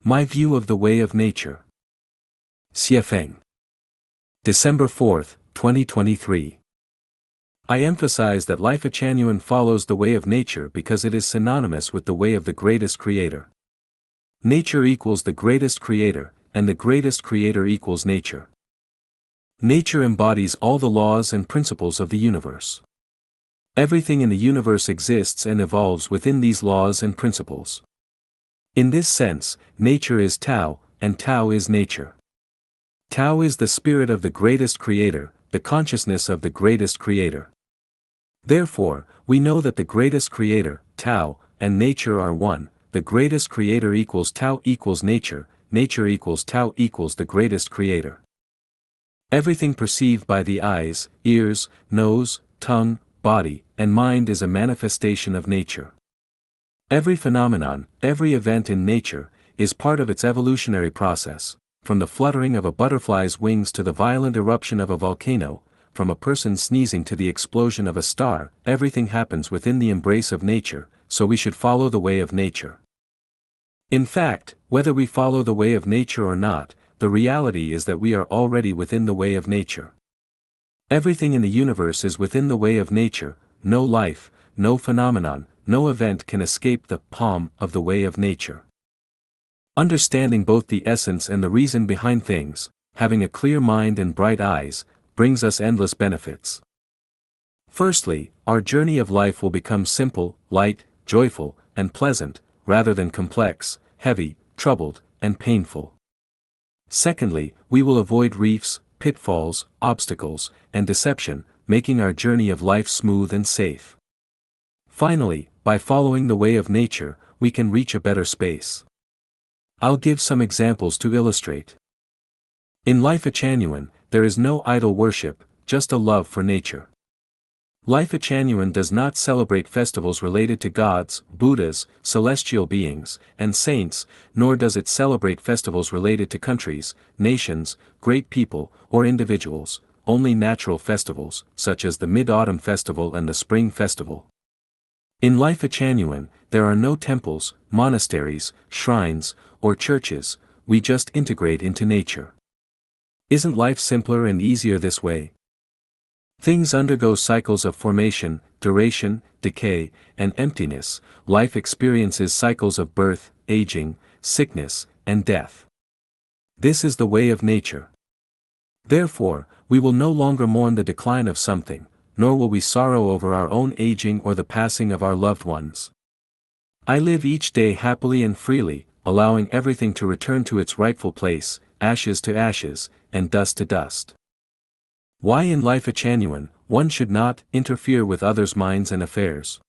My view of the way of nature. Xiefeng. December 4, 2023. I emphasize that Lifechanyuan follows the way of nature because it is synonymous with the way of the greatest creator. Nature equals the greatest creator, and the greatest creator equals nature. Nature embodies all the laws and principles of the universe. Everything in the universe exists and evolves within these laws and principles. In this sense, nature is Tao, and Tao is nature. Tao is the spirit of the greatest creator, the consciousness of the greatest creator. Therefore, we know that the greatest creator, Tao, and nature are one. The greatest creator equals Tao equals nature, nature equals Tao equals the greatest creator. Everything perceived by the eyes, ears, nose, tongue, body, and mind is a manifestation of nature. Every phenomenon, every event in nature, is part of its evolutionary process, from the fluttering of a butterfly's wings to the violent eruption of a volcano, from a person sneezing to the explosion of a star. Everything happens within the embrace of nature, so we should follow the way of nature. In fact, whether we follow the way of nature or not, the reality is that we are already within the way of nature. Everything in the universe is within the way of nature. No life, no phenomenon, no event can escape the palm of the way of nature. Understanding both the essence and the reason behind things, having a clear mind and bright eyes, brings us endless benefits. Firstly, our journey of life will become simple, light, joyful, and pleasant, rather than complex, heavy, troubled, and painful. Secondly, we will avoid reefs, pitfalls, obstacles, and deception, making our journey of life smooth and safe. Finally, by following the way of nature, we can reach a better space. I'll give some examples to illustrate. In Lifechanyuan, there is no idol worship, just a love for nature. Lifechanyuan does not celebrate festivals related to gods, Buddhas, celestial beings, and saints, nor does it celebrate festivals related to countries, nations, great people, or individuals, only natural festivals, such as the Mid-Autumn Festival and the Spring Festival. In Lifechanyuan, there are no temples, monasteries, shrines, or churches. We just integrate into nature. Isn't life simpler and easier this way? Things undergo cycles of formation, duration, decay, and emptiness. Life experiences cycles of birth, aging, sickness, and death. This is the way of nature. Therefore, we will no longer mourn the decline of something, nor will we sorrow over our own aging or the passing of our loved ones. I live each day happily and freely, allowing everything to return to its rightful place, ashes to ashes, and dust to dust. Why in Lifechanyuan, one should not interfere with others' minds and affairs?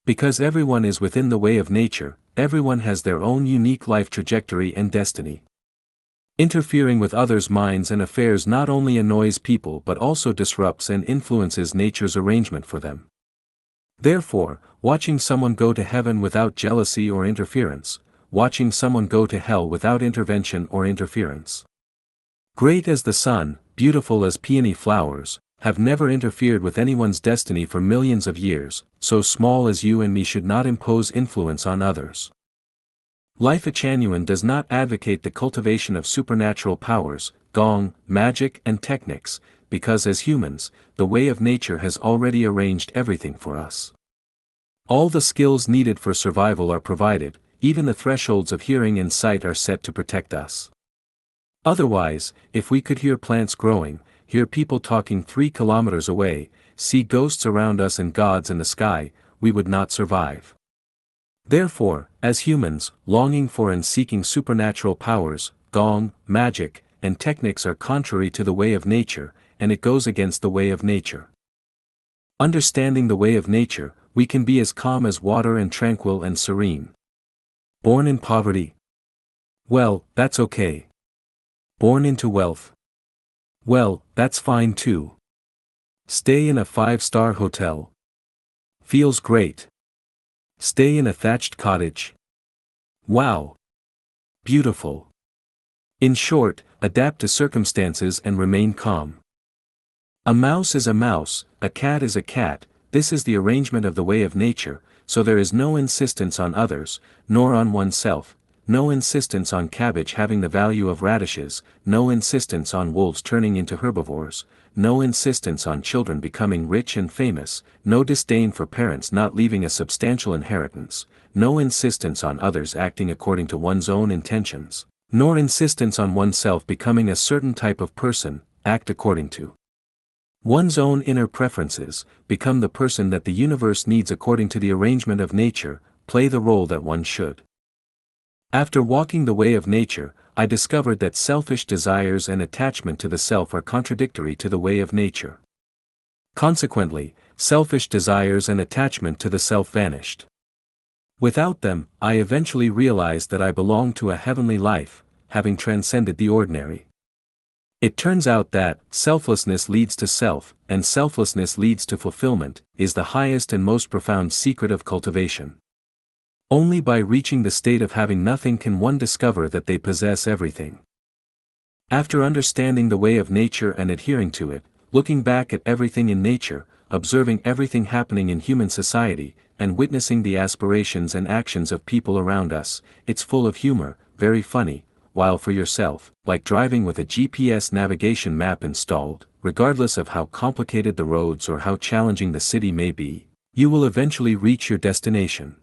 Because everyone is within the way of nature, everyone has their own unique life trajectory and destiny. Interfering with others' minds and affairs not only annoys people but also disrupts and influences nature's arrangement for them. Therefore, watching someone go to heaven without jealousy or interference, watching someone go to hell without intervention or interference. Great as the sun, beautiful as peony flowers, have never interfered with anyone's destiny for millions of years, so small as you and me should not impose influence on others. Lifechanyuan does not advocate the cultivation of supernatural powers, gong, magic and techniques, because as humans, the way of nature has already arranged everything for us. All the skills needed for survival are provided, even the thresholds of hearing and sight are set to protect us. Otherwise, if we could hear plants growing, hear people talking 3 kilometers away, see ghosts around us and gods in the sky, we would not survive. Therefore, as humans, longing for and seeking supernatural powers, gong, magic, and techniques are contrary to the way of nature, and it goes against the way of nature. Understanding the way of nature, we can be as calm as water and tranquil and serene. Born in poverty? Well, that's okay. Born into wealth? Well, that's fine too. Stay in a 5-star hotel? Feels great. Stay in a thatched cottage? Wow! Beautiful. In short, adapt to circumstances and remain calm. A mouse is a mouse, a cat is a cat. This is the arrangement of the way of nature, so there is no insistence on others, nor on oneself. no insistence on cabbage having the value of radishes, no insistence on wolves turning into herbivores, no insistence on children becoming rich and famous, no disdain for parents not leaving a substantial inheritance, no insistence on others acting according to one's own intentions, nor insistence on oneself becoming a certain type of person, act according to one's own inner preferences, become the person that the universe needs according to the arrangement of nature, play the role that one should. After walking the way of nature, I discovered that selfish desires and attachment to the self are contradictory to the way of nature. Consequently, selfish desires and attachment to the self vanished. Without them, I eventually realized that I belonged to a heavenly life, having transcended the ordinary. It turns out that selflessness leads to self, and selflessness leads to fulfillment, is the highest and most profound secret of cultivation. Only by reaching the state of having nothing can one discover that they possess everything. After understanding the way of nature and adhering to it, looking back at everything in nature, observing everything happening in human society, and witnessing the aspirations and actions of people around us, it's full of humor, very funny, while for yourself, like driving with a GPS navigation map installed, regardless of how complicated the roads or how challenging the city may be, you will eventually reach your destination.